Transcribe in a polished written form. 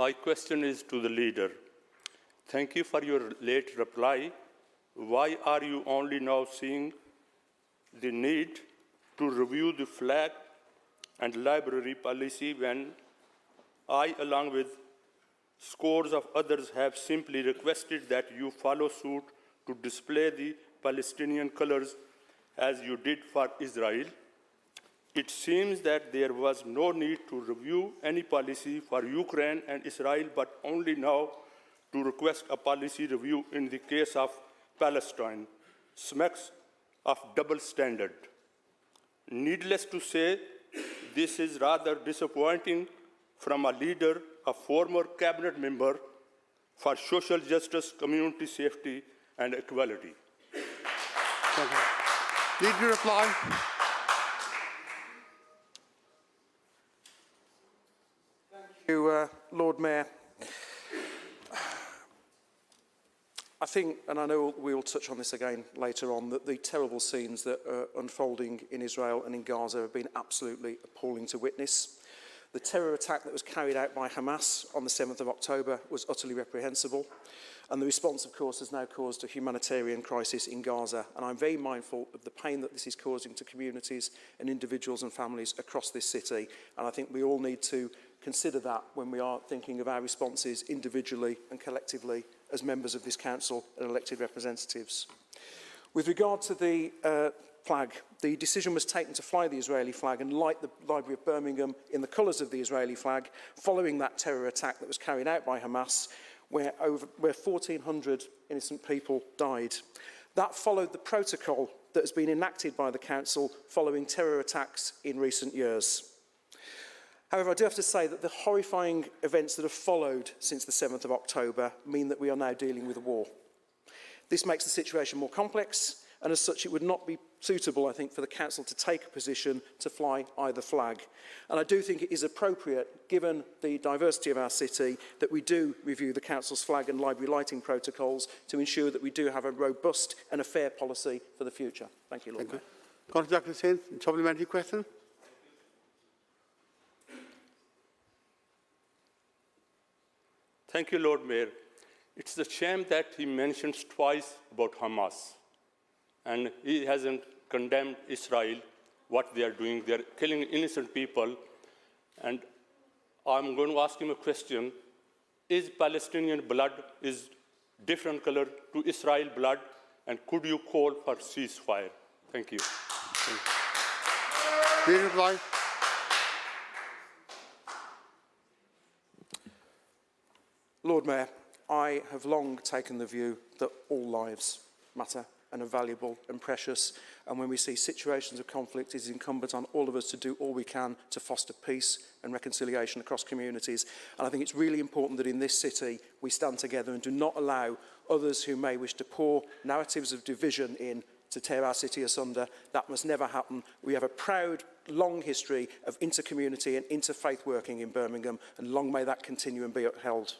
My question is to the leader. Thank you for your late reply. Why are you only now seeing the need to review the flag and library policy when I, along with scores of others, have simply requested that you follow suit to display the Palestinian colors as you did for Israel? It seems that there was no need to review any policy for Ukraine and Israel, but only now to request a policy review in the case of Palestine. Smacks of double standard. Needless to say, this is rather disappointing from a leader, a former cabinet member for social justice, community safety, and equality. Thank you. Need to reply? Thank you, Lord Mayor. I think, and I know we will touch on this again later on, that the terrible scenes that are unfolding in Israel and in Gaza have been absolutely appalling to witness. The terror attack that was carried out by Hamas on the 7th of October was utterly reprehensible. And the response, of course, has now caused a humanitarian crisis in Gaza. And I'm very mindful of the pain that this is causing to communities and individuals and families across this city. And I think we all need to consider that when we are thinking of our responses individually and collectively as members of this council and elected representatives. With regard to the flag, the decision was taken to fly the Israeli flag and light the Library of Birmingham in the colours of the Israeli flag following that terror attack that was carried out by Hamas, where 1,400 innocent people died. That followed the protocol that has been enacted by the council following terror attacks in recent years. However, I do have to say that the horrifying events that have followed since the 7th of October mean that we are now dealing with a war. This makes the situation more complex, and as such it would not be suitable, I think, for the council to take a position to fly either flag. And I do think it is appropriate, given the diversity of our city, that we do review the council's flag and library lighting protocols to ensure that we do have a robust and a fair policy for the future. Thank you, Lord Mayor. Councillor Hussain, supplementary question. Thank you, Lord Mayor. It's a shame that he mentions twice about Hamas. And he hasn't condemned Israel, what they are doing. They are killing innocent people. And I'm going to ask him a question. Is Palestinian blood is different color to Israel blood? And could you call for ceasefire? Thank you. Please reply. Lord Mayor, I have long taken the view that all lives matter and are valuable and precious, and when we see situations of conflict, it is incumbent on all of us to do all we can to foster peace and reconciliation across communities. And I think it's really important that in this city we stand together and do not allow others who may wish to pour narratives of division in to tear our city asunder. That must never happen. We have a proud, long history of inter-community and interfaith working in Birmingham, and long may that continue and be upheld.